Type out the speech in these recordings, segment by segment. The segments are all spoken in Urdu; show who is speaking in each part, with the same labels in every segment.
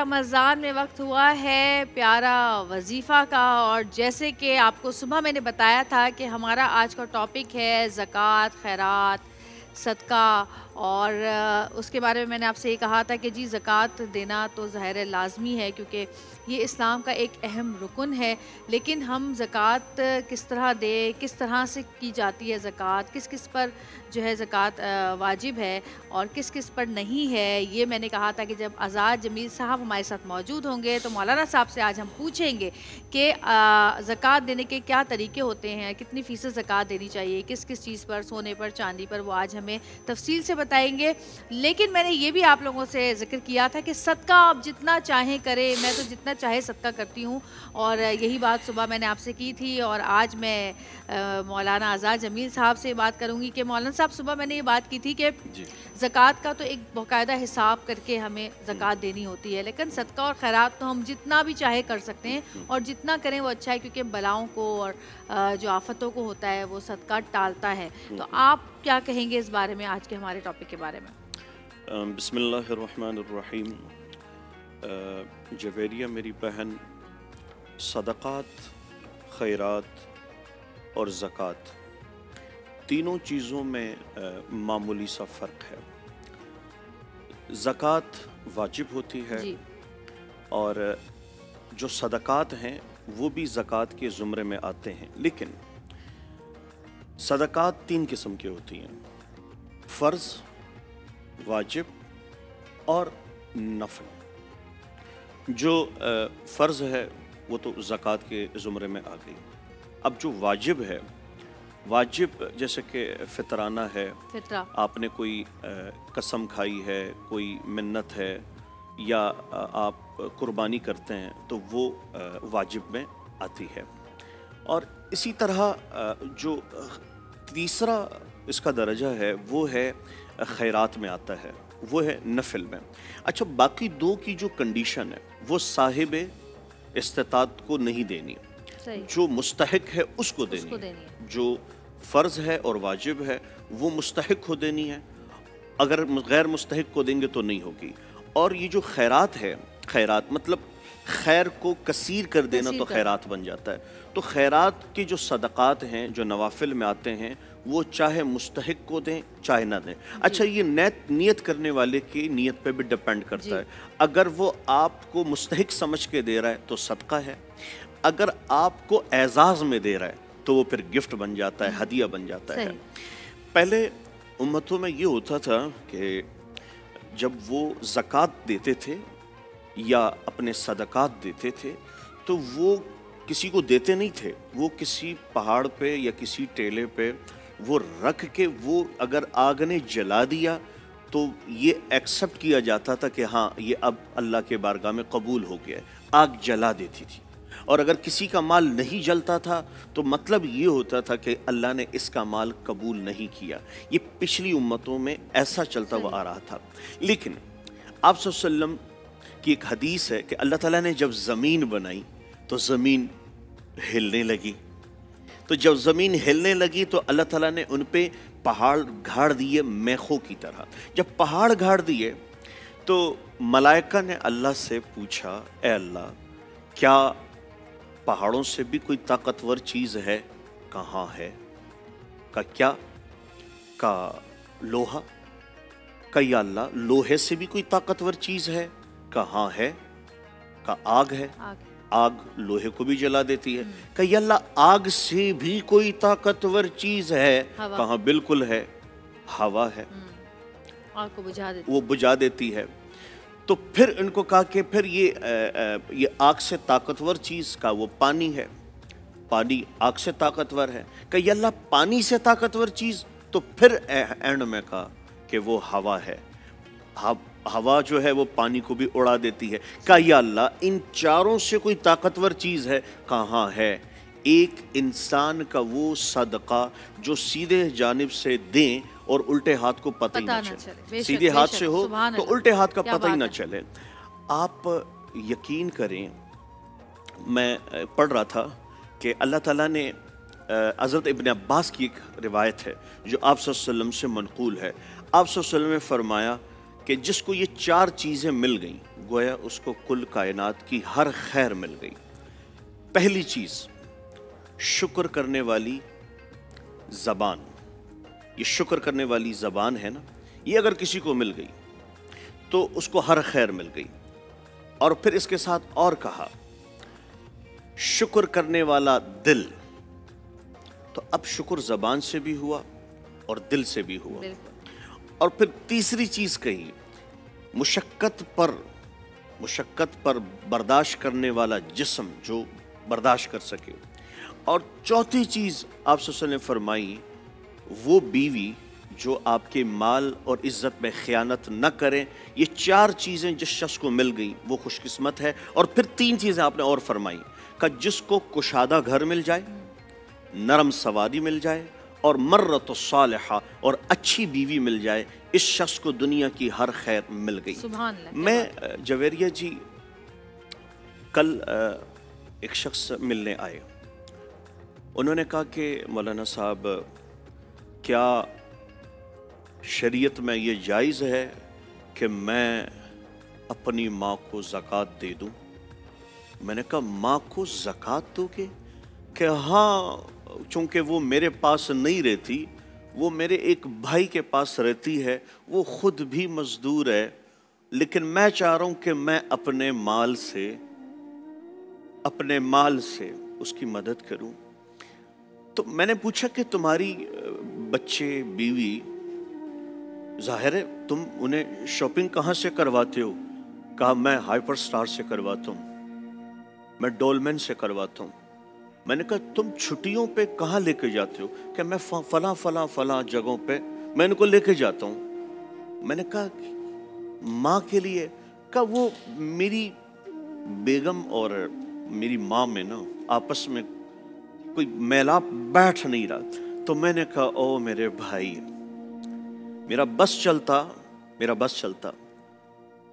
Speaker 1: رمضان میں وقت ہوا ہے پیارا وظیفہ کا، اور جیسے کہ آپ کو صبح میں نے بتایا تھا کہ ہمارا آج کا ٹاپک ہے زکوٰۃ، خیرات، صدقہ، اور اس کے بارے میں نے آپ سے یہ کہا تھا کہ جی زکوٰۃ دینا تو ظاہر لازمی ہے کیونکہ یہ اسلام کا ایک اہم رکن ہے، لیکن ہم زکوٰۃ کس طرح دیں، کس طرح سے کی جاتی ہے زکوٰۃ، کس کس پر جو ہے زکوٰۃ واجب ہے اور کس کس پر نہیں ہے، یہ میں نے کہا تھا کہ جب آزاد جمیل صاحب ہمارے ساتھ موجود ہوں گے تو مولانا صاحب سے آج ہم پوچھیں گے کہ زکوٰۃ دینے کے کیا طریقے ہوتے ہیں، کتنی فیصد زکوٰۃ دینی چاہیے، کس کس چیز پر، سونے پر، چاندی پر، وہ آج ہمیں تفصیل سے بتائیں گے۔ لیکن میں نے یہ بھی آپ لوگوں سے ذکر کیا تھا کہ صدقہ آپ جتنا چاہیں کریں، میں تو جتنا چاہے صدقہ کرتی ہوں، اور یہی بات صبح میں نے آپ سے کی تھی، اور آج میں مولانا آزاد جمیل صاحب سے بات کروں گی کہ مولانا صاحب صبح میں نے یہ بات کی تھی کہ زکوٰۃ کا تو ایک باقاعدہ حساب کر کے ہمیں زکوٰۃ دینی ہوتی ہے، لیکن صدقہ اور خیرات تو ہم جتنا بھی چاہے کر سکتے ہیں، اور جتنا کریں وہ اچھا ہے کیونکہ بلاؤں کو اور جو آفتوں کو ہوتا ہے وہ صدقہ ٹالتا ہے۔ تو آپ کیا کہیں گے اس بارے میں، آج کے ہمارے ٹاپک کے بارے میں؟
Speaker 2: بسم اللہ الرحمن الرحیم۔ جویریہ میری بہن، صدقات، خیرات اور زکوٰۃ تینوں چیزوں میں معمولی سا فرق ہے۔ زکوٰۃ واجب ہوتی ہے اور جو صدقات ہیں وہ بھی زکوٰۃ کے زمرے میں آتے ہیں، لیکن صدقات تین قسم کی ہوتی ہیں: فرض، واجب اور نفل۔ جو فرض ہے وہ تو زکوٰۃ کے زمرے میں آ گئی۔ اب جو واجب ہے، واجب جیسے کہ فطرانہ ہے، آپ نے کوئی قسم کھائی ہے، کوئی منت ہے، یا آپ قربانی کرتے ہیں تو وہ واجب میں آتی ہے۔ اور اسی طرح جو تیسرا اس کا درجہ ہے وہ ہے خیرات میں آتا ہے، وہ ہے نفل میں۔ اچھا، باقی دو کی جو کنڈیشن ہے وہ صاحب استطاعت کو نہیں دینی، جو مستحق ہے اس کو دینی ہے۔ جو فرض ہے اور واجب ہے وہ مستحق کو دینی ہے، اگر غیر مستحق کو دیں گے تو نہیں ہوگی۔ اور یہ جو خیرات ہے، خیرات مطلب خیر کو کثیر کر دینا تو خیرات بن جاتا ہے۔ تو خیرات کے جو صدقات ہیں جو نوافل میں آتے ہیں وہ چاہے مستحق کو دیں چاہے نہ دیں۔ اچھا، یہ نیت کرنے والے کی نیت پہ بھی ڈیپینڈ کرتا ہے۔ اگر وہ آپ کو مستحق سمجھ کے دے رہا ہے تو صدقہ ہے، اگر آپ کو اعزاز میں دے رہا ہے تو وہ پھر گفٹ بن جاتا ہے، ہدیہ بن جاتا ہے۔ پہلے امتوں میں یہ ہوتا تھا کہ جب وہ زکوٰۃ دیتے تھے یا اپنے صدقات دیتے تھے تو وہ کسی کو دیتے نہیں تھے، وہ کسی پہاڑ پہ یا کسی ٹیلے پہ وہ رکھ کے، وہ اگر آگ نے جلا دیا تو یہ ایکسیپٹ کیا جاتا تھا کہ ہاں یہ اب اللہ کے بارگاہ میں قبول ہو گیا ہے، آگ جلا دیتی تھی۔ اور اگر کسی کا مال نہیں جلتا تھا تو مطلب یہ ہوتا تھا کہ اللہ نے اس کا مال قبول نہیں کیا۔ یہ پچھلی امتوں میں ایسا چلتا ہوا آ رہا تھا۔ لیکن آپ صلی اللہ علیہ وسلم کی ایک حدیث ہے کہ اللہ تعالیٰ نے جب زمین بنائی تو زمین ہلنے لگی، تو جب زمین ہلنے لگی تو اللہ تعالیٰ نے ان پہ پہاڑ گھاڑ دیے میخوں کی طرح۔ جب پہاڑ گھاڑ دیے تو ملائکہ نے اللہ سے پوچھا، اے اللہ، کیا پہاڑوں سے بھی کوئی طاقتور چیز ہے؟ کہاں ہے؟ کیا لوہا؟ یا اللہ لوہے سے بھی کوئی طاقتور چیز ہے؟ کہاں ہے؟ آگ ہے، آگ لوہے کو بھی جلا دیتی ہے۔ یا اللہ آگ سے بھی کوئی طاقتور چیز ہے؟ کہاں؟ بالکل ہے، ہوا ہے، وہ بجھا دیتی ہے۔ تو پھر ان کو کہا کہ پھر یہ آگ سے طاقتور چیز کا وہ پانی ہے، پانی آگ سے طاقتور ہے۔ کہ یا اللہ پانی سے طاقتور چیز؟ تو پھر اینڈ میں کہا کہ وہ ہوا ہے، ہوا جو ہے وہ پانی کو بھی اڑا دیتی ہے۔ کہ یا اللہ ان چاروں سے کوئی طاقتور چیز ہے؟ کہاں ہے؟ ایک انسان کا وہ صدقہ جو سیدھے جانب سے دیں اور الٹے ہاتھ کو پتہ ہی نہ چلے، سیدھے ہاتھ سے ہو تو الٹے ہاتھ کا پتہ ہی نہ چلے۔ آپ یقین کریں، میں پڑھ رہا تھا کہ اللہ تعالیٰ نے حضرت ابن عباس کی ایک روایت ہے جو آپ صلی اللہ علیہ وسلم سے منقول ہے۔ آپ صلی اللہ علیہ وسلم نے فرمایا کہ جس کو یہ 4 چیزیں مل گئیں گویا اس کو کل کائنات کی ہر خیر مل گئی۔ پہلی چیز شکر کرنے والی زبان، یہ شکر کرنے والی زبان ہے نا، یہ اگر کسی کو مل گئی تو اس کو ہر خیر مل گئی۔ اور پھر اس کے ساتھ اور کہا شکر کرنے والا دل، تو اب شکر زبان سے بھی ہوا اور دل سے بھی ہوا۔ اور پھر تیسری چیز کہی مشقت پر برداشت کرنے والا جسم جو برداشت کر سکے۔ اور چوتھی چیز آپ صلی اللہ علیہ وسلم نے فرمائی وہ بیوی جو آپ کے مال اور عزت میں خیانت نہ کریں۔ یہ 4 چیزیں جس شخص کو مل گئی وہ خوش قسمت ہے۔ اور پھر 3 چیزیں آپ نے اور فرمائی کہ جس کو کشادہ گھر مل جائے، نرم سواری مل جائے اور مرۃ صالحہ اور اچھی بیوی مل جائے، اس شخص کو دنیا کی ہر خیر مل گئی۔
Speaker 1: سبحان اللہ۔
Speaker 2: میں جویریہ جی کل ایک شخص ملنے آئے، انہوں نے کہا کہ مولانا صاحب کیا شریعت میں یہ جائز ہے کہ میں اپنی ماں کو زکوٰۃ دے دوں؟ میں نے کہا ماں کو زکوٰۃ دو گے؟ کہ ہاں، چونکہ وہ میرے پاس نہیں رہتی، وہ میرے ایک بھائی کے پاس رہتی ہے، وہ خود بھی مزدور ہے، لیکن میں چاہ رہا ہوں کہ میں اپنے مال سے اس کی مدد کروں۔ تو میں نے پوچھا کہ تمہاری بچے بیوی، ظاہر ہے تم انہیں شاپنگ کہاں سے کرواتے ہو؟ کہا میں ہائپر سٹار سے کرواتا ہوں، میں ڈولمین سے کرواتا ہوں۔ میں نے کہا تم چھٹیوں پہ کہاں لے کے جاتے ہو؟ کہ میں فلاں جگہوں پہ میں ان کو لے کے جاتا ہوں۔ میں نے کہا ماں کے لیے؟ کہا وہ میری بیگم اور میری ماں میں نا آپس میں کوئی میلاپ بیٹھ نہیں رہا۔ تو میں نے کہا او میرے بھائی، میرا بس چلتا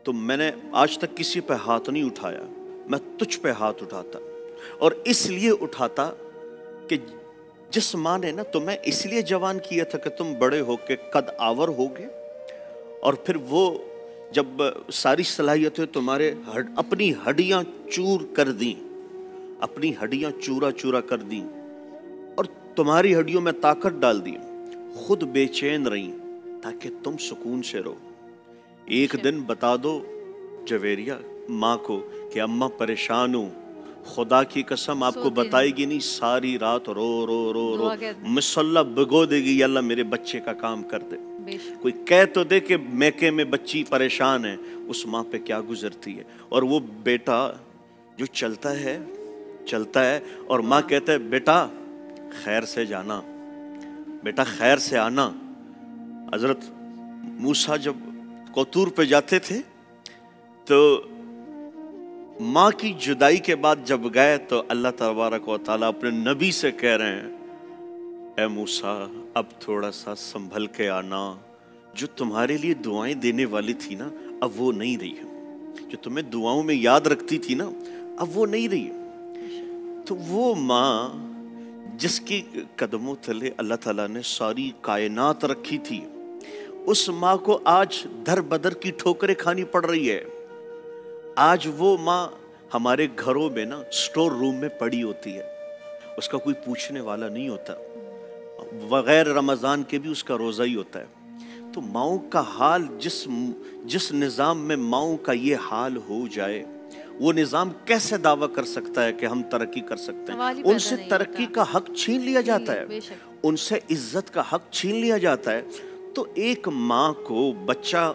Speaker 2: تو میں نے آج تک کسی پہ ہاتھ نہیں اٹھایا، میں تجھ پہ ہاتھ اٹھاتا، اور اس لیے اٹھاتا کہ جس ماں نے نا تمہیں اس لیے جوان کیا تھا کہ تم بڑے ہو کے قد آور ہوگے، اور پھر وہ جب ساری صلاحیتیں تمہارے اپنی ہڈیاں چور کر دیں، اپنی ہڈیاں چورا کر دیں اور تمہاری ہڈیوں میں طاقت ڈال دی، خود بے چین رہیں تاکہ تم سکون سے رہو۔ ایک دن بتا دو جویریہ ماں کو کہ اماں پریشان ہوں، خدا کی قسم آپ کو بتائے گی نہیں، ساری رات رو رو رو رو مسلح بگو دے گی، یا اللہ میرے بچے کا کام کر دے۔ کوئی کہہ تو دے کہ میکے میں بچی پریشان ہے، اس ماں پہ کیا گزرتی ہے۔ اور وہ بیٹا جو چلتا ہے اور ماں کہتا ہے بیٹا خیر سے جانا، بیٹا خیر سے آنا۔ حضرت موسیٰ جب کوطور پہ جاتے تھے تو ماں کی جدائی کے بعد جب گئے تو اللہ تبارک و تعالیٰ اپنے نبی سے کہہ رہے ہیں اے موسیٰ اب تھوڑا سا سنبھل کے آنا، جو تمہارے لیے دعائیں دینے والی تھی نا اب وہ نہیں رہی ہے، جو تمہیں دعاؤں میں یاد رکھتی تھی نا اب وہ نہیں رہی ہے۔ تو وہ ماں جس کی قدموں تلے اللہ تعالیٰ نے ساری کائنات رکھی تھی، اس ماں کو آج در بدر کی ٹھوکریں کھانی پڑ رہی ہے۔ آج وہ ماں ہمارے گھروں میں نا سٹور روم میں پڑی ہوتی ہے، اس کا کوئی پوچھنے والا نہیں ہوتا، بغیر رمضان کے بھی اس کا روزہ ہی ہوتا ہے۔ تو ماؤں کا حال، جس نظام میں ماؤں کا یہ حال ہو جائے، وہ نظام کیسے دعویٰ کر سکتا ہے کہ ہم ترقی کر سکتے ہیں؟ ان سے ترقی کا حق چھین لیا جاتا ہے، ان سے عزت کا حق چھین لیا جاتا ہے۔ تو ایک ماں کو بچہ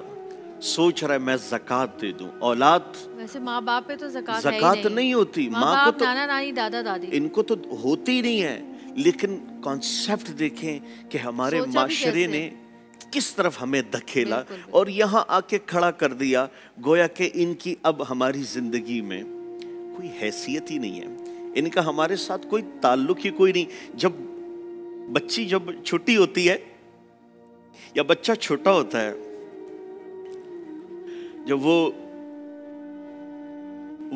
Speaker 2: سوچ رہا ہے میں زکوٰۃ دے دوں، اولاد
Speaker 1: ویسے ماں باپ پہ تو
Speaker 2: زکوٰۃ نہیں ہوتی،
Speaker 1: ماں کو تو نانا نانی دادا دادی ان
Speaker 2: کو تو ہوتی نہیں ہے، لیکن کانسیپٹ دیکھیں کہ ہمارے معاشرے نے کس طرف ہمیں دھکیلا اور یہاں آ کے کھڑا کر دیا، گویا کہ ان کی اب ہماری زندگی میں کوئی حیثیت ہی نہیں ہے، ان کا ہمارے ساتھ کوئی تعلق ہی کوئی نہیں۔ جب بچی جب چھوٹی ہوتی ہے یا بچہ چھوٹا ہوتا ہے، جب وہ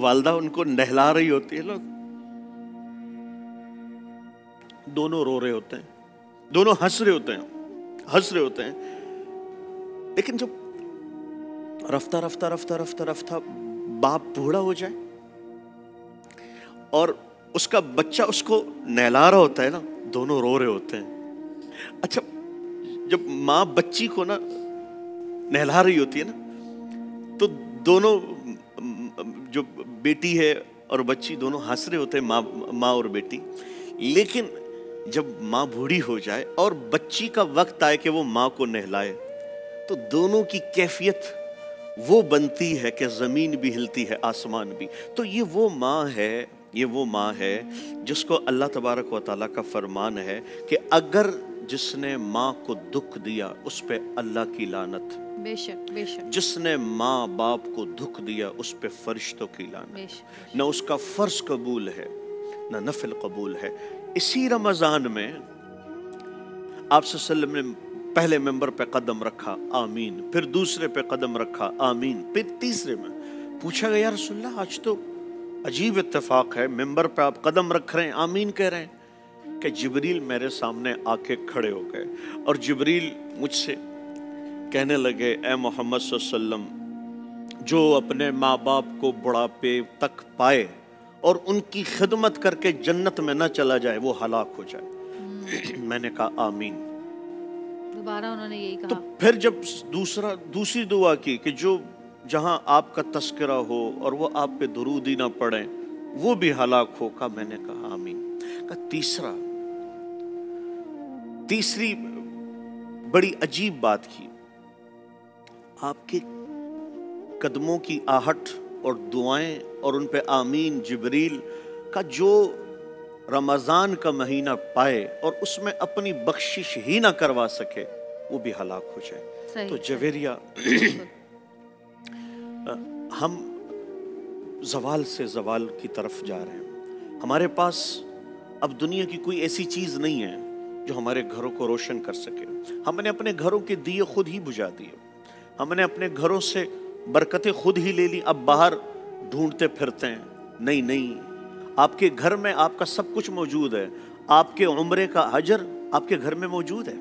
Speaker 2: والدہ ان کو نہلا رہی ہوتی ہے، لوگ دونوں رو رہے ہوتے ہیں، دونوں ہنس رہے ہوتے ہیں، لیکن جب رفتہ رفتہ رفتہ رفتہ رفتہ باپ بوڑھا ہو جائے اور اس کا بچہ اس کو نہلا رہا ہوتا ہے نا, دونوں رو رہے ہوتے ہیں. اچھا جب ماں بچی کو نا نہلا رہی ہوتی ہے نا تو دونوں جو بیٹی ہے اور بچی دونوں ہنس رہے ہوتے ہیں, ماں اور بیٹی. لیکن جب ماں بوڑھی ہو جائے اور بچی کا وقت آئے کہ وہ ماں کو نہلائے تو دونوں کی کیفیت وہ بنتی ہے کہ زمین بھی ہلتی ہے, آسمان بھی. تو یہ وہ ماں ہے جس کو اللہ تبارک و تعالیٰ کا فرمان ہے کہ اگر جس نے ماں کو دکھ دیا اس پہ اللہ کی لعنت,
Speaker 1: بے شک بے شک,
Speaker 2: جس نے ماں باپ کو دکھ دیا اس پہ فرشتوں کی لعنت.
Speaker 1: بے شک,
Speaker 2: نہ اس کا فرض قبول ہے نہ نفل قبول ہے. اسی رمضان میں آپ صلی اللہ علیہ وسلم نے پہلے ممبر پہ قدم رکھا, آمین, پھر دوسرے پہ قدم رکھا, آمین, پھر تیسرے میں پوچھا گیا یا رسول اللہ آج تو عجیب اتفاق ہے, ممبر پہ آپ قدم رکھ رہے ہیں, آمین کہہ رہے ہیں, کہ جبریل میرے سامنے آ کے کھڑے ہو گئے اور جبریل مجھ سے کہنے لگے اے محمد صلی اللہ علیہ وسلم جو اپنے ماں باپ کو بڑھاپے تک پائے اور ان کی خدمت کر کے جنت میں نہ چلا جائے وہ ہلاک ہو جائے. میں نے کہا آمین.
Speaker 1: دوبارہ انہوں نے یہی
Speaker 2: تو
Speaker 1: کہا.
Speaker 2: پھر جب دوسری دعا کی کہ جو جہاں آپ کا تذکرہ ہو اور وہ آپ پہ درود ہی نہ پڑھیں وہ بھی ہلاک ہو, کا میں نے کہا آمین. کا تیسری بڑی عجیب بات کی, آپ کے قدموں کی آہٹ اور دعائیں اور ان پہ آمین جبریل کا جو رمضان کا مہینہ پائے اور اس میں اپنی بخشش ہی نہ کروا سکے وہ بھی ہلاک ہو جائے. تو جویریہ ہم زوال سے زوال کی طرف جا رہے ہیں. ہمارے پاس اب دنیا کی کوئی ایسی چیز نہیں ہے جو ہمارے گھروں کو روشن کر سکے. ہم نے اپنے گھروں کے دیے خود ہی بجھا دیے, ہم نے اپنے گھروں سے برکتیں خود ہی لے لی, اب باہر ڈھونڈتے پھرتے ہیں. نہیں, آپ کے گھر میں آپ کا سب کچھ موجود ہے. آپ کے عمرے کا اجر آپ کے گھر میں موجود ہے,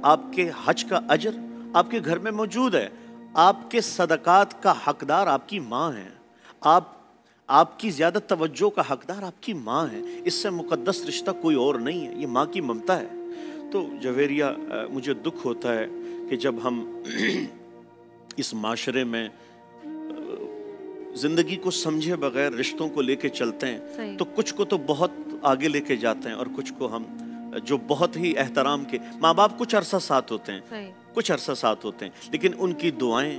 Speaker 2: آپ کے حج کا اجر آپ کے گھر میں موجود ہے, آپ کے صدقات کا حقدار آپ کی ماں ہے, آپ کی زیادہ توجہ کا حقدار آپ کی ماں ہے. اس سے مقدس رشتہ کوئی اور نہیں ہے, یہ ماں کی ممتا ہے. تو جویریہ مجھے دکھ ہوتا ہے کہ جب ہم اس معاشرے میں زندگی کو سمجھے بغیر رشتوں کو لے کے چلتے ہیں تو کچھ کو تو بہت آگے لے کے جاتے ہیں اور کچھ کو ہم جو بہت ہی احترام کے ماں باپ کچھ عرصہ ساتھ ہوتے ہیں, کچھ عرصہ ساتھ ہوتے ہیں, لیکن ان کی دعائیں,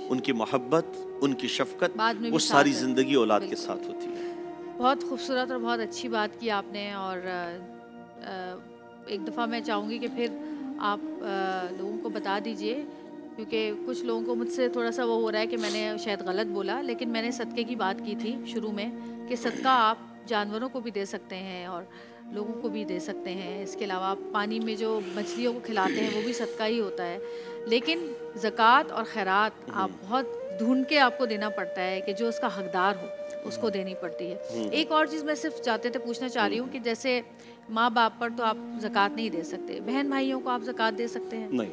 Speaker 2: ان کی محبت, ان کی شفقت وہ ساری زندگی اولاد کے ساتھ ہوتی ہے.
Speaker 1: بہت خوبصورت اور بہت اچھی بات کی آپ نے. اور ایک دفعہ میں چاہوں گی کہ پھر آپ لوگوں کو بتا دیجئے, کیونکہ کچھ لوگوں کو مجھ سے تھوڑا سا وہ ہو رہا ہے کہ میں نے شاید غلط بولا, لیکن میں نے صدقے کی بات کی تھی شروع میں کہ صدقہ آپ جانوروں کو بھی دے سکتے ہیں اور لوگوں کو بھی دے سکتے ہیں. اس کے علاوہ آپ پانی میں جو مچھلیوں کو کھلاتے ہیں وہ بھی صدقہ ہی ہوتا ہے. لیکن زکوٰۃ اور خیرات آپ بہت ڈھونڈ کے آپ کو دینا پڑتا ہے کہ جو اس کا حقدار ہو اس کو دینی پڑتی ہے. ایک اور چیز میں صرف پوچھنا چاہ رہی ہوں کہ جیسے ماں باپ پر تو آپ زکوٰۃ نہیں دے سکتے, بہن بھائیوں کو آپ زکوٰۃ دے سکتے ہیں؟
Speaker 2: نہیں,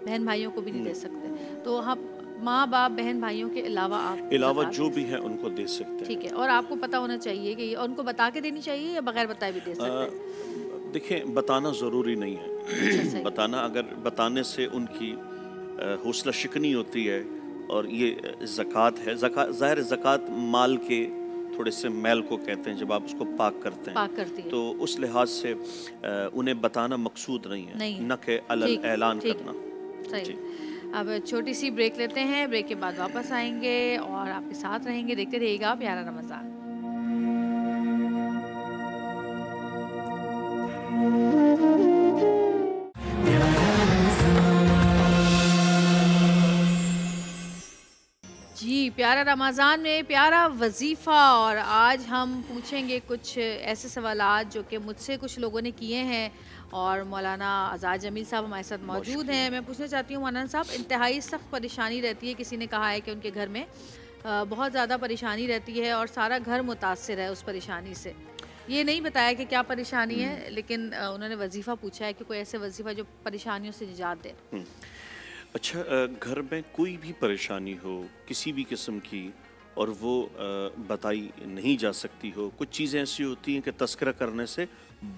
Speaker 1: بہن بھائیوں کو بھی نہیں دے سکتے. تو ہم ماں باپ بہن بھائیوں کے علاوہ آپ
Speaker 2: جو بھی ہے ان کو دے سکتے ہیں.
Speaker 1: ٹھیک ہے, اور آپ کو پتہ ہونا چاہیے کہ ان کو بتا کے دینی چاہیے یا بغیر بتائے بھی دے سکتے ہیں؟
Speaker 2: دیکھیں, بتانا ضروری نہیں ہے. بتانا, اگر بتانے سے ان کی حوصلہ شکنی ہوتی ہے اور یہ زکوٰۃ ہے, ظاہر زکوٰۃ مال کے تھوڑے سے میل کو کہتے ہیں جب آپ اس کو پاک کرتے ہیں, تو اس لحاظ سے انہیں بتانا مقصود نہیں ہے, نہ کہ اعلان کرنا.
Speaker 1: صحیح. اب چھوٹی سی بریک لیتے ہیں, بریک کے بعد واپس آئیں گے اور آپ کے ساتھ رہیں گے. دیکھتے رہیے گا پیارا رمضان. جی, پیارا رمضان میں پیارا وظیفہ, اور آج ہم پوچھیں گے کچھ ایسے سوالات جو کہ مجھ سے کچھ لوگوں نے کیے ہیں, اور مولانا آزاد جمیل صاحب ہمارے ساتھ موجود ہیں. میں پوچھنا چاہتی ہوں مولانا صاحب, انتہائی سخت پریشانی رہتی ہے, کسی نے کہا ہے کہ ان کے گھر میں بہت زیادہ پریشانی رہتی ہے اور سارا گھر متاثر ہے اس پریشانی سے. یہ نہیں بتایا کہ کیا پریشانی ہے, لیکن انہوں نے وظیفہ پوچھا ہے کہ کوئی ایسے وظیفہ جو پریشانیوں سے نجات دے.
Speaker 2: اچھا، گھر میں کوئی بھی پریشانی ہو کسی بھی قسم کی اور وہ بتائی نہیں جا سکتی ہو، کچھ چیزیں ایسی ہوتی ہیں کہ تذکرہ کرنے سے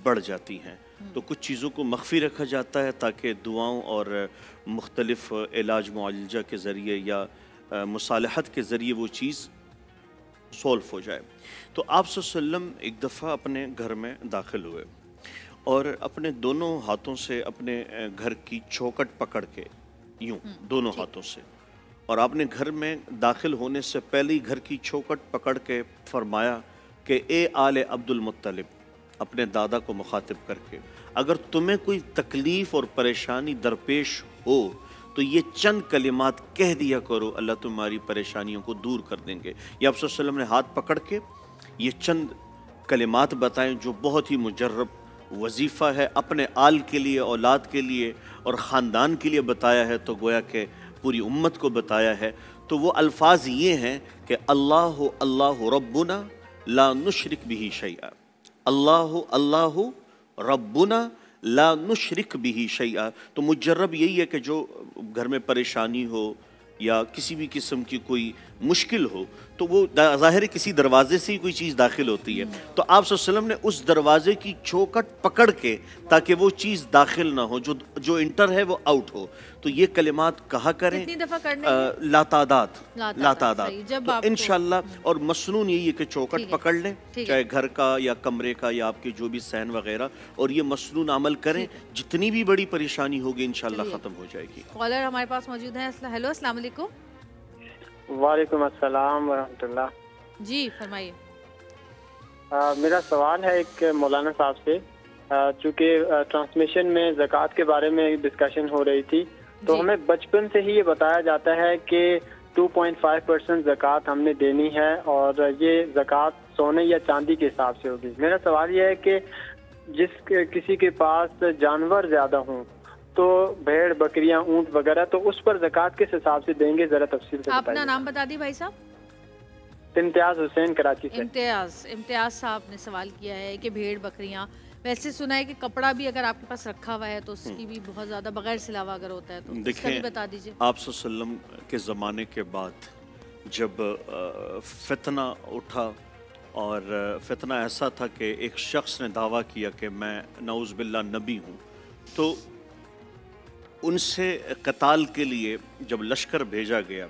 Speaker 2: بڑھ جاتی ہیں، تو کچھ چیزوں کو مخفی رکھا جاتا ہے تاکہ دعاؤں اور مختلف علاج معالجہ کے ذریعے یا مصالحت کے ذریعے وہ چیز سولو ہو جائے۔ تو آپ صلی اللہ علیہ وسلم ایک دفعہ اپنے گھر میں داخل ہوئے اور اپنے دونوں ہاتھوں سے اپنے گھر کی چوکھٹ پکڑ کے یوں دونوں ہاتھوں سے، اور آپ نے گھر میں داخل ہونے سے پہلے ہی گھر کی چوکھٹ پکڑ کے فرمایا کہ اے آل عبد المطلب، اپنے دادا کو مخاطب کر کے، اگر تمہیں کوئی تکلیف اور پریشانی درپیش ہو تو یہ چند کلمات کہہ دیا کرو، اللہ تمہاری پریشانیوں کو دور کر دیں گے۔ یہ آپ صلی اللہ علیہ وسلم نے ہاتھ پکڑ کے یہ چند کلمات بتائیں جو بہت ہی مجرب وظیفہ ہے، اپنے آل کے لیے، اولاد کے لیے اور خاندان کے لیے بتایا ہے، تو گویا کہ پوری امت کو بتایا ہے۔ تو وہ الفاظ یہ ہیں کہ اللہ اللہ ربنا لا نشرک به شیئا، اللہ اللہ ربنا لا نشرک به شیئا۔ تو مجرب یہی ہے کہ جو گھر میں پریشانی ہو یا کسی بھی قسم کی کوئی مشکل ہو تو وہ ظاہر ہے کسی دروازے سے ہی کوئی چیز داخل ہوتی ہے، تو آپ صلی اللہ علیہ وسلم نے اس دروازے کی چوکھٹ پکڑ کے تاکہ وہ چیز داخل نہ ہو، جو انٹر ہے وہ آؤٹ ہو، تو یہ کلمات کہا کریں
Speaker 1: کتنی دفعہ کرنے
Speaker 2: لاتعداد۔ تو انشاءاللہ، اور مسنون یہی ہے کہ چوکھٹ پکڑ لیں، چاہے گھر کا یا کمرے کا یا آپ کے جو بھی صحن وغیرہ، اور یہ مسنون عمل کریں، جتنی بھی بڑی پریشانی ہوگی انشاءاللہ ختم ہو جائے گی۔
Speaker 1: کالر ہمارے پاس موجود ہیں۔ ہیلو، السلام علیکم۔
Speaker 3: وعلیکم السلام ورحمۃ اللہ۔
Speaker 1: جی فرمائیے۔
Speaker 3: میرا سوال ہے ایک مولانا صاحب سے، چونکہ ٹرانسمیشن میں زکوٰۃ کے بارے میں ڈسکشن ہو رہی تھی، تو ہمیں بچپن سے ہی یہ بتایا جاتا ہے کہ 2.5% زکوٰۃ ہم نے دینی ہے، اور یہ زکوٰۃ سونے یا چاندی کے حساب سے ہوگی۔ میرا سوال یہ ہے کہ کسی کے پاس جانور زیادہ ہوں، تو بھیڑ، بکریاں، اونٹ وغیرہ، تو اس پر زکوٰۃ کس حساب سے دیں گے؟ ذرا تفصیل سے بتائیے۔
Speaker 1: اپنا نام بتا دی بھائی صاحب۔
Speaker 3: امتیاز حسین، کراچی سے۔
Speaker 1: امتیاز صاحب نے سوال کیا ہے کہ بھیڑ بکریاں، ویسے سنا ہے کہ کپڑا بھی اگر آپ کے پاس رکھا ہوا ہے تو اس کی بھی بہت زیادہ بغیر سلاوا اگر ہوتا ہے تو اس کا بھی بتا دیجیے۔
Speaker 2: آپ صلی اللہ علیہ وسلم کے زمانے کے بعد جب فتنہ اٹھا، اور فتنہ ایسا تھا کہ ایک شخص نے دعویٰ کیا کہ میں نعوذ باللہ نبی ہوں، تو ان سے قتال کے لیے جب لشکر بھیجا گیا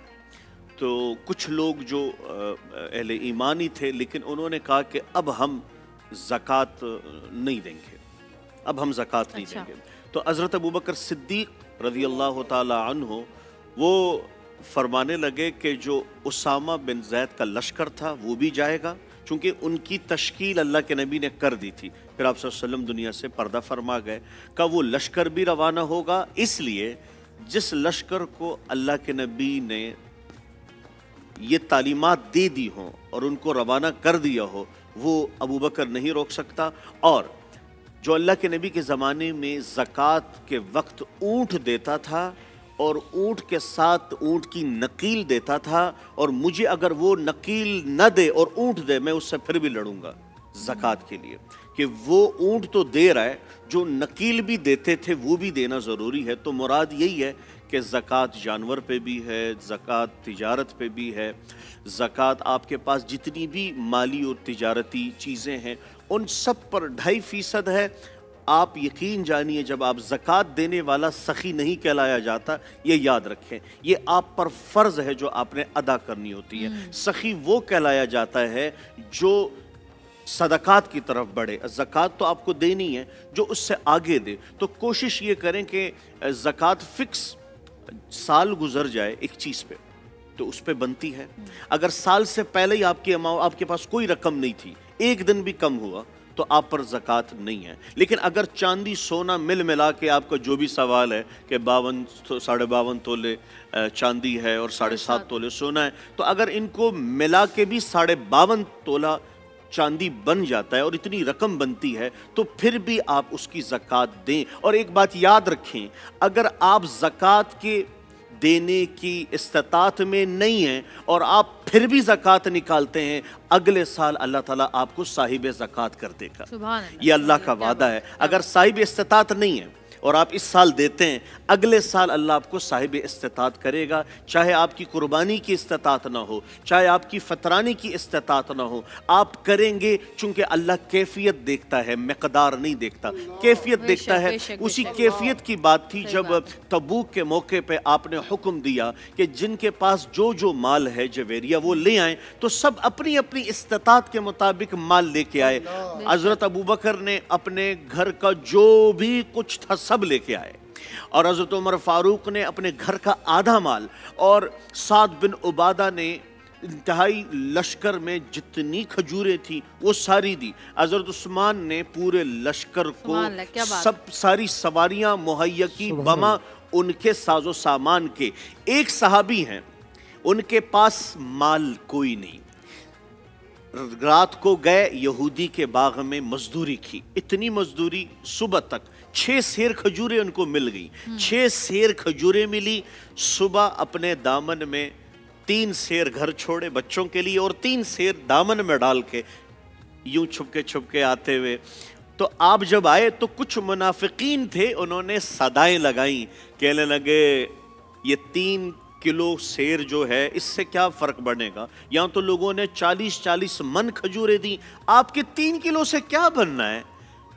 Speaker 2: تو کچھ لوگ جو اہل ایمانی تھے، لیکن انہوں نے کہا کہ اب ہم زکوٰۃ نہیں دیں گے، اب ہم زکوٰۃ نہیں دیں گے۔ تو حضرت ابوبکر صدیق رضی اللہ تعالی عنہ وہ فرمانے لگے کہ جو اسامہ بن زید کا لشکر تھا وہ بھی جائے گا، چونکہ ان کی تشکیل اللہ کے نبی نے کر دی تھی۔ پھر آپ صلی اللہ علیہ وسلم دنیا سے پردہ فرما گئے، کہ وہ لشکر بھی روانہ ہوگا، اس لیے جس لشکر کو اللہ کے نبی نے یہ تعلیمات دے دی ہوں اور ان کو روانہ کر دیا ہو، وہ ابوبکر نہیں روک سکتا۔ اور جو اللہ کے نبی کے زمانے میں زکوٰۃ کے وقت اونٹ دیتا تھا اور اونٹ کے ساتھ اونٹ کی نقیل دیتا تھا، اور مجھے اگر وہ نقیل نہ دے اور اونٹ دے، میں اس سے پھر بھی لڑوں گا زکوٰۃ کے لیے، کہ وہ اونٹ تو دے رہا ہے، جو نقیل بھی دیتے تھے وہ بھی دینا ضروری ہے۔ تو مراد یہی ہے کہ زکوٰۃ جانور پہ بھی ہے، زکوٰۃ تجارت پہ بھی ہے، زکوٰۃ آپ کے پاس جتنی بھی مالی اور تجارتی چیزیں ہیں ان سب پر 2.5% ہے۔ آپ یقین جانیے، جب آپ زکوٰۃ دینے والا سخی نہیں کہلایا جاتا، یہ یاد رکھیں، یہ آپ پر فرض ہے جو آپ نے ادا کرنی ہوتی ہے۔ سخی وہ کہلایا جاتا ہے جو صدقات کی طرف بڑھے، زکوٰۃ تو آپ کو دینی ہے، جو اس سے آگے دے۔ تو کوشش یہ کریں کہ زکوٰۃ فکس سال گزر جائے ایک چیز پہ تو اس پہ بنتی ہے۔ اگر سال سے پہلے ہی آپ کے پاس کوئی رقم نہیں تھی، ایک دن بھی کم ہوا، تو آپ پر زکوٰۃ نہیں ہے۔ لیکن اگر چاندی سونا ملا کے آپ کا جو بھی سوال ہے کہ 52 تولے چاندی ہے اور 7.5 تولے سونا ہے، تو اگر ان کو ملا کے بھی 52 تولہ چاندی بن جاتا ہے اور اتنی رقم بنتی ہے، تو پھر بھی آپ اس کی زکوٰۃ دیں۔ اور ایک بات یاد رکھیں، اگر آپ زکوٰۃ کے دینے کی استطاعت میں نہیں ہیں اور آپ پھر بھی زکوٰۃ نکالتے ہیں، اگلے سال اللہ تعالیٰ آپ کو صاحب زکوٰۃ کر دے گا۔ یہ اللہ کا وعدہ ہے۔ اگر صاحب استطاعت نہیں ہے اور آپ اس سال دیتے ہیں، اگلے سال اللہ آپ کو صاحب استطاعت کرے گا، چاہے آپ کی قربانی کی استطاعت نہ ہو، چاہے آپ کی فطرانی کی استطاعت نہ ہو، آپ کریں گے، چونکہ اللہ کیفیت دیکھتا ہے، مقدار نہیں دیکھتا، کیفیت دیکھتا ہے۔ اسی کیفیت کی بات تھی جب تبوک کے موقع پہ آپ نے حکم دیا کہ جن کے پاس جو مال ہے جویریہ وہ لے آئیں، تو سب اپنی اپنی استطاعت کے مطابق مال لے کے آئے۔ حضرت ابوبکر نے اپنے گھر کا جو بھی کچھ تھا سب لے کے آئے، اور حضرت عمر فاروق نے اپنے گھر کا آدھا مال، اور سعد بن عبادہ نے انتہائی لشکر میں جتنی کھجوریں تھیں وہ ساری دی۔ حضرت عثمان نے پورے لشکر کو سب ساری سواریاں مہیا کی بما ان کے ساز و سامان کے۔ ایک صحابی ہیں، ان کے پاس مال کوئی نہیں، رات کو گئے یہودی کے باغ میں مزدوری کی، اتنی مزدوری صبح تک 6 سیر کھجوریں ان کو مل گئی، 6 سیر کھجوریں ملی۔ صبح اپنے دامن میں 3 سیر گھر چھوڑے بچوں کے لیے، اور 3 سیر دامن میں ڈال کے یوں چھپ کے آتے ہوئے، تو آپ جب آئے تو کچھ منافقین تھے، انہوں نے صدائیں لگائیں، کہنے لگے یہ 3 کلو سیر جو ہے اس سے کیا فرق بنے گا، یہاں تو لوگوں نے 40 من کھجوریں دی، آپ کے 3 کلو سے کیا بننا ہے؟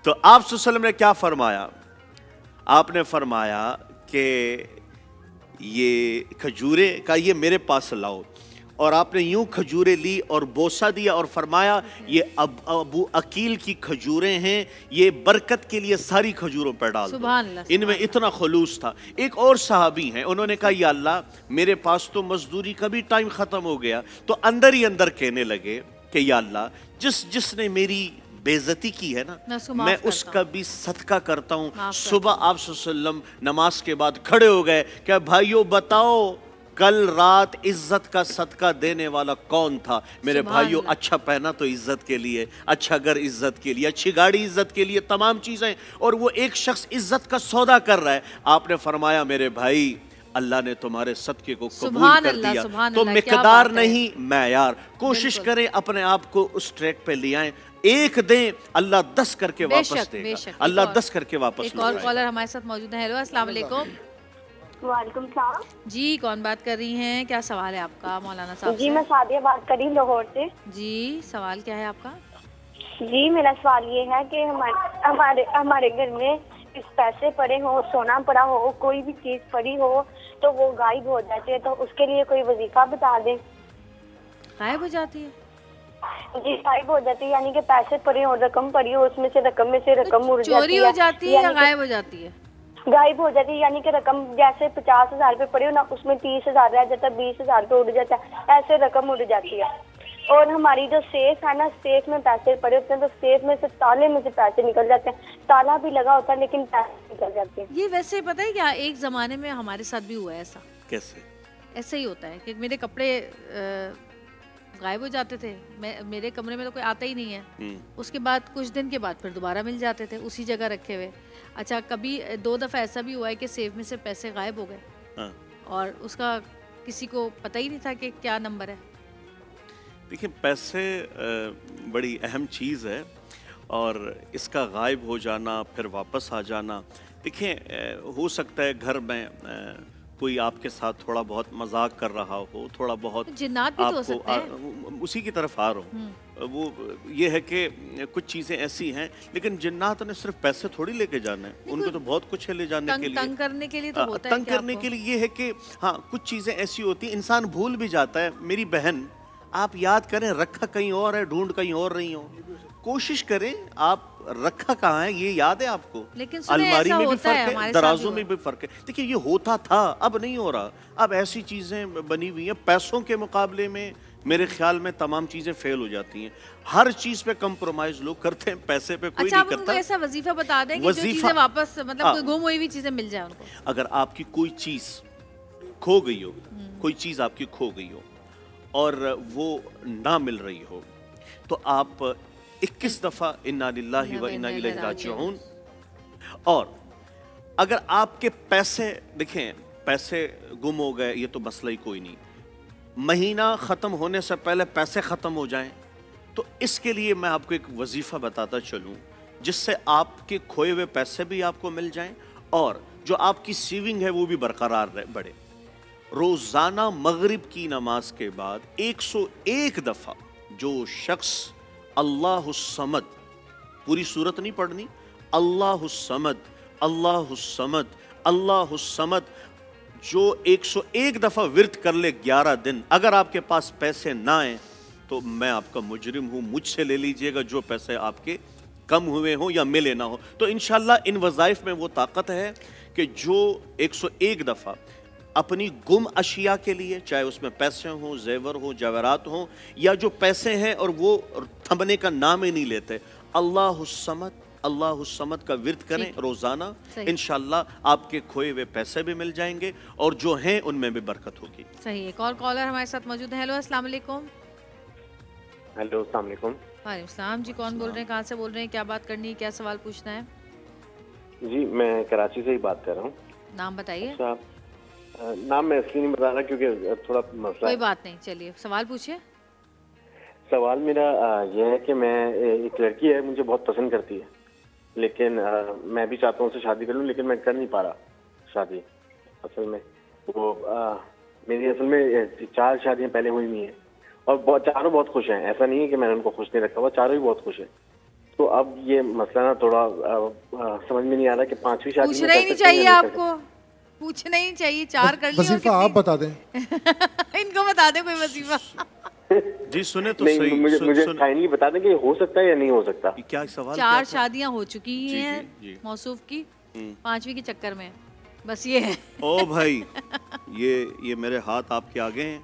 Speaker 2: تو آپ صلی اللہ علیہ وسلم نے کیا فرمایا؟ آپ نے فرمایا کہ یہ کھجورے کا یہ میرے پاس لاؤ، اور آپ نے یوں کھجوریں لی اور بوسہ دیا اور فرمایا یہ ابو عقیل کی کھجوریں ہیں، یہ برکت کے لیے ساری کھجوروں پر ڈال دو۔ ان میں اتنا خلوص تھا۔ ایک اور صحابی ہیں، انہوں نے کہا یا اللہ میرے پاس تو مزدوری کا بھی ٹائم ختم ہو گیا، تو اندر ہی اندر کہنے لگے کہ یا اللہ جس نے میری بے عزتی کی ہے نا، میں اس کا بھی صدقہ کرتا ہوں۔ صبح آپ صلی اللہ علیہ وسلم نماز کے بعد کھڑے ہو گئے کہ بھائیو بتاؤ کل رات عزت کا صدقہ دینے والا کون تھا؟ میرے بھائیو اچھا پہنا تو عزت کے لیے، اچھا گھر عزت کے لیے، اچھی گاڑی عزت کے لیے، تمام چیزیں، اور وہ ایک شخص عزت کا سودا کر رہا ہے۔ آپ نے فرمایا میرے بھائی اللہ نے تمہارے صدقے کو قبول کر دیا۔ تو مقدار نہیں معیار، کوشش کریں اپنے آپ کو اس ٹریک پہ لے آئیں، ایک دیں اللہ 10 کر کے واپس دے گا، اللہ 10 کر کے واپس لے گا۔
Speaker 1: ایک اور کالر ہمارے ساتھ موجود ہیں۔ ہیلو السلام علیکم۔
Speaker 4: وعلیکم السلام
Speaker 1: جی کون بات کر رہی ہیں؟ کیا سوال ہے آپ کا مولانا صاحب سے؟
Speaker 4: جی میں سعدیہ بات کر رہی ہوں لاہور سے۔
Speaker 1: جی سوال کیا ہے آپ کا؟
Speaker 4: جی میرا سوال یہ ہے کہ ہمارے گھر میں کچھ پیسے پڑے ہو، سونا پڑا ہو، کوئی بھی چیز پڑی ہو تو وہ غائب ہو جاتی ہے، تو اس کے لیے کوئی وظیفہ بتا دیں۔
Speaker 1: غائب ہو جاتی ہے؟
Speaker 4: جی غائب ہو جاتی ہے، یعنی کہ پیسے پڑے ہو، رقم پڑی ہو، اس میں سے رقم اڑ جاتی ہے۔
Speaker 1: چوری ہو جاتی ہے یا غائب ہو جاتی ہے؟
Speaker 4: غائب ہو جاتی ہے، یعنی کہ رقم جیسے 50,000 روپے پڑے ہو نا، اس میں 30,000 رہ جاتا ہے، 20,000 روپے اڑ جاتا ہے، ایسے رقم اڑ جاتی ہے۔ اور ہماری جو سیف ہے نا، سیف میں پیسے پڑے ہوتے ہیں، تو سیف میں سے تالے میں سے پیسے نکل جاتے ہیں، تالا بھی لگا ہوتا ہے لیکن پیسے نکل جاتے ہیں۔
Speaker 1: یہ ویسے پتہ ہے کیا، ایک زمانے میں ہمارے ساتھ بھی ہوا ہے ایسا۔
Speaker 2: کیسے؟
Speaker 1: ایسا ہی ہوتا ہے کہ میرے کپڑے غائب ہو جاتے تھے، میرے کمرے میں تو کوئی آتا ہی نہیں ہے، اس کے بعد کچھ دن کے بعد پھر دوبارہ مل جاتے تھے اسی جگہ رکھے ہوئے۔ اچھا کبھی 2 دفعہ ایسا بھی ہوا ہے کہ سیف میں سے پیسے غائب ہو گئے اور اس کا کسی کو پتہ ہی نہیں تھا کہ کیا نمبر ہے۔
Speaker 2: دیکھیں پیسے بڑی اہم چیز ہے، اور اس کا غائب ہو جانا پھر واپس آ جانا، دیکھیں ہو سکتا ہے گھر میں کوئی آپ کے ساتھ تھوڑا بہت مذاق کر رہا ہو، تھوڑا بہت
Speaker 1: جنات بھی تو ہو سکتے ہیں،
Speaker 2: اسی کی طرف آ رہا ہوں۔ وہ یہ ہے کہ کچھ چیزیں ایسی ہیں، لیکن جنات نے صرف پیسے تھوڑی لے کے جانا ہے، ان کو تو بہت کچھ ہے لے جانے کے لیے،
Speaker 1: تنگ کرنے کے لیے تو ہوتا ہے،
Speaker 2: تنگ کرنے کے لیے یہ ہے کہ ہاں کچھ چیزیں ایسی ہوتی ہیں انسان بھول بھی جاتا ہے۔ میری بہن آپ یاد کریں رکھا کہیں اور ہے، ڈھونڈ کہیں اور رہی ہو، کوشش کریں آپ رکھا کہاں ہے یہ یاد ہے آپ کو، الماری میں بھی فرق ہے، درازوں میں بھی فرق ہے۔ دیکھیں یہ ہوتا تھا، اب نہیں ہو رہا، اب ایسی چیزیں بنی ہوئی ہیں، پیسوں کے مقابلے میں میرے خیال میں تمام چیزیں فیل ہو جاتی ہیں، ہر چیز پہ کمپرومائز لوگ کرتے ہیں، پیسے پہ کوئی نہیں کرتا۔
Speaker 1: اچھا آپ ان کو ایسا وظیفہ بتا دیں کہ جو چیزیں واپس مطلب کوئی گم ہوئی ہوئی چیزیں مل جائیں ان کو۔
Speaker 2: اگر آپ کی کوئی چیز کھو گئی ہو، کوئی چیز آپ کی کھو گئی ہو اور وہ نہ مل رہی ہو، تو آپ 21 دفعہ انا للہ و انا الیہ راجعون، اور اگر آپ کے پیسے دیکھیں پیسے گم ہو گئے یہ تو مسئلہ ہی کوئی نہیں، مہینہ ختم ہونے سے پہلے پیسے ختم ہو جائیں تو اس کے لیے میں آپ کو ایک وظیفہ بتاتا چلوں جس سے آپ کے کھوئے ہوئے پیسے بھی آپ کو مل جائیں اور جو آپ کی سیونگ ہے وہ بھی برقرار بڑھے. روزانہ مغرب کی نماز کے بعد 101 دفعہ جو شخص اللہ الصمد، پوری صورت نہیں پڑھنی، اللہ الصمد اللہ الصمد اللہ الصمد، جو 101 دفعہ ورد کر لے 11 دن، اگر آپ کے پاس پیسے نہ آئیں تو میں آپ کا مجرم ہوں، مجھ سے لے لیجئے گا جو پیسے آپ کے کم ہوئے ہوں یا ملے نہ ہوں. تو انشاءاللہ ان وظائف میں وہ طاقت ہے کہ جو 101 دفعہ اپنی گم اشیاء کے لیے، چاہے اس میں پیسے ہوں، زیور ہوں، جواہرات ہوں، یا جو پیسے ہیں اور وہ تھمنے کا نام ہی نہیں لیتے، اللہ الصمد اللہ الصمد کا ورد کریں روزانہ، انشاءاللہ آپ کے کھوئے ہوئے پیسے بھی مل جائیں گے اور جو ہیں ان میں بھی برکت ہوگی.
Speaker 1: صحیح. ایک اور کالر ہمارے ساتھ موجود ہے. ہیلو السلام علیکم.
Speaker 5: ہیلو السلام علیکم.
Speaker 1: وعلیکم السلام جی. کون بول رہے ہیں، کہاں سے بول رہے ہیں، کیا بات کرنی ہے، کیا سوال پوچھنا ہے؟
Speaker 5: جی میں کراچی سے ہی بات کر رہا ہوں.
Speaker 1: نام بتائیے.
Speaker 5: نام میں اس لیے نہیں بتا رہا کیونکہ تھوڑا مسئلہ.
Speaker 1: کوئی بات نہیں، چلیے سوال پوچھیے.
Speaker 5: سوال میرا یہ ہے کہ میں ایک لڑکی ہے مجھے بہت پسند کرتی ہے، لیکن میں بھی چاہتا ہوں اسے شادی کر لوں، لیکن میں کر نہیں پا رہا شادی. اصل میں وہ میری اصل میں 4 شادیاں پہلے ہوئی ہوئی ہیں اور چاروں بہت خوش ہیں. ایسا نہیں ہے کہ میں نے ان کو خوش نہیں رکھا ہوا، چاروں ہی بہت خوش ہیں. تو اب یہ مسئلہ نا تھوڑا سمجھ میں نہیں آ رہا کہ 5ویں شادی
Speaker 1: پوچھنا ہی نہیں چاہیے آپ کو، پوچھنا ہی نہیں چاہیے. 4 کر لی.
Speaker 6: وظیفہ آپ بتا دیں.
Speaker 1: ان کو بتا دیں کوئی وظیفہ.
Speaker 2: جی سنیں تو
Speaker 5: نہیں،
Speaker 2: صحیح.
Speaker 5: مجھے فائنلی بتا دیں کہ ہو سکتا ہے یا نہیں ہو سکتا.
Speaker 2: کیا سوال؟
Speaker 1: 4 شادیاں ہو چکی ہیں موصوف کی، 5ویں کے چکر میں، بس یہ ہے.
Speaker 2: او بھائی یہ میرے ہاتھ آپ کے آگے ہیں.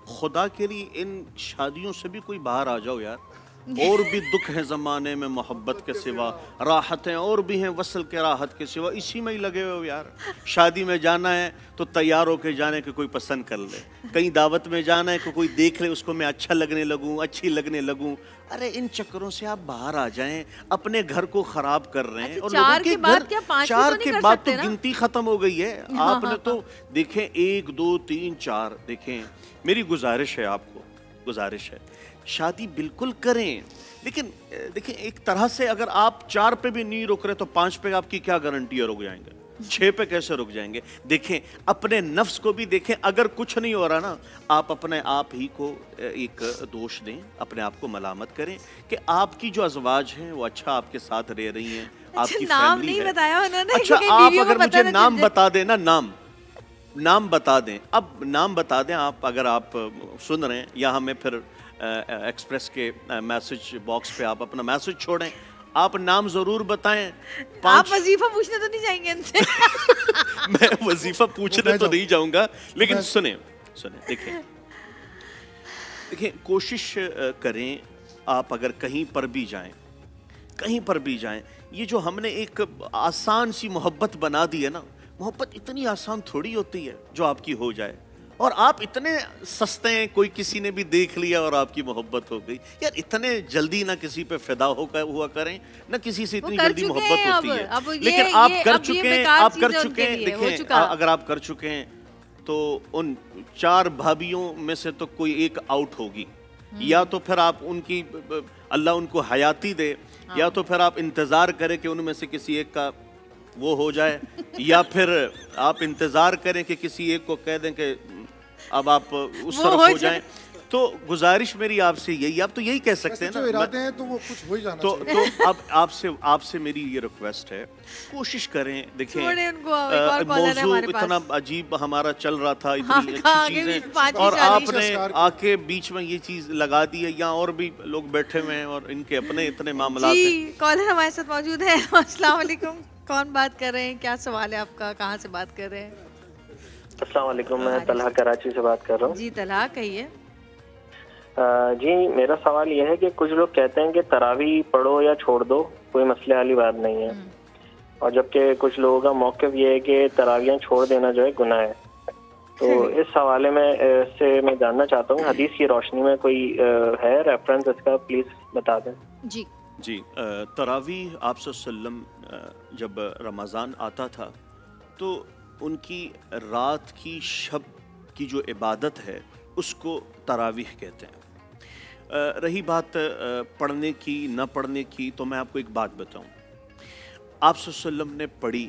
Speaker 2: خدا کے لیے ان شادیوں سے بھی کوئی باہر آ جاؤ یار. اور بھی دکھ ہیں زمانے میں محبت کے سوا، راحتیں اور بھی ہیں وصل کے راحت کے سوا، اسی میں ہی لگے ہوئے یار. شادی میں جانا ہے تو تیار ہو کے جانے کہ کوئی پسند کر لے، کہیں دعوت میں جانا ہے کہ کوئی دیکھ لے اس کو میں اچھا لگنے لگوں، اچھی لگنے لگوں. ارے ان چکروں سے آپ باہر آ جائیں، اپنے گھر کو خراب کر رہے ہیں. اور لوگوں کے گھر 4 کے بعد تو گنتی ختم ہو گئی ہے. آپ نے تو دیکھیں 1 2 3 4 دیکھیں. میری گزارش ہے آپ کو، گزارش ہے شادی بالکل کریں، لیکن دیکھیں ایک طرح سے اگر آپ 4 پہ بھی نہیں رک رہے تو 5 پہ آپ کی کیا گارنٹی ہے رک جائیں گے؟ 6 پہ کیسے رک جائیں گے؟ دیکھیں اپنے نفس کو بھی دیکھیں. اگر کچھ نہیں ہو رہا نا، آپ اپنے آپ ہی کو ایک دوش دیں، اپنے آپ کو ملامت کریں کہ آپ کی جو ازواج ہیں وہ اچھا آپ کے ساتھ رہ رہی ہیں، آپ کی فیملی ہے. اچھا آپ اگر مجھے نام بتا دیں نا، نام بتا دیں. اب نام بتا دیں آپ، اگر آپ سن رہے ہیں یا ہمیں پھر ایکسپریس کے میسج باکس پہ آپ اپنا میسج چھوڑیں. آپ نام ضرور بتائیں.
Speaker 1: آپ وظیفہ پوچھنے تو نہیں جائیں گے ان سے؟
Speaker 2: میں وظیفہ پوچھنے تو نہیں جاؤں گا، لیکن سنیں دیکھیں کوشش کریں. آپ اگر کہیں پر بھی جائیں، یہ جو ہم نے ایک آسان سی محبت بنا دی ہے نا، محبت اتنی آسان تھوڑی ہوتی ہے جو آپ کی ہو جائے. اور آپ اتنے سستے ہیں، کوئی کسی نے بھی دیکھ لیا اور آپ کی محبت ہو گئی. یار اتنے جلدی نہ کسی پہ فدا ہوا کریں، نہ کسی سے اتنی جلدی محبت ہوتی ہے. لیکن آپ کر چکے ہیں. دیکھیں اگر آپ کر چکے ہیں تو ان 4 بھابھیوں میں سے تو کوئی ایک آؤٹ ہوگی. یا تو پھر آپ ان کی اللہ ان کو حیاتی دے، یا تو پھر آپ انتظار کریں کہ ان میں سے کسی ایک کا وہ ہو جائے، یا پھر آپ انتظار کریں کہ کسی ایک کو کہہ دیں کہ اب آپ اس طرف ہو جائیں. تو گزارش میری آپ سے یہی، آپ تو یہی کہہ سکتے ہیں نا،
Speaker 6: ارادے ہیں تو وہ کچھ ہو ہی جانا
Speaker 2: تو اب آپ سے میری یہ ریکویسٹ ہے، کوشش کریں. دیکھیں موضوع اتنا عجیب ہمارا چل رہا تھا، اتنی اچھی چیزیں، اور آپ نے آ کے بیچ میں یہ چیز لگا دی ہے. یہاں اور بھی لوگ بیٹھے ہوئے ہیں اور ان کے اپنے اتنے معاملات ہیں.
Speaker 1: کالر ہمارے ساتھ موجود ہے. السلام علیکم. کون بات کر رہے ہیں، کیا سوال ہے آپ کا، کہاں سے بات کر رہے ہیں؟
Speaker 3: السلام علیکم، میں طلحہ کراچی سے بات کر رہا ہوں.
Speaker 1: جی طلحہ کہیے.
Speaker 3: جی میرا سوال یہ ہے کہ کچھ لوگ کہتے ہیں کہ تراویح پڑھو یا چھوڑ دو، کوئی مسئلے والی بات نہیں ہے، اور جبکہ کچھ لوگوں کا موقف یہ ہے کہ تراویحیں چھوڑ دینا جو ہے گناہ ہے. تو اس حوالے میں سے میں جاننا چاہتا ہوں، حدیث کی روشنی میں کوئی ہے ریفرنس اس کا، پلیز بتا دیں.
Speaker 2: جی تراویح آپ صلی اللہ علیہ وسلم جب رمضان آتا تھا تو ان کی رات کی شب کی جو عبادت ہے اس کو تراویح کہتے ہیں. رہی بات پڑھنے کی نہ پڑھنے کی، تو میں آپ کو ایک بات بتاؤں. آپ صلی اللہ علیہ وسلم نے پڑھی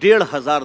Speaker 2: 1500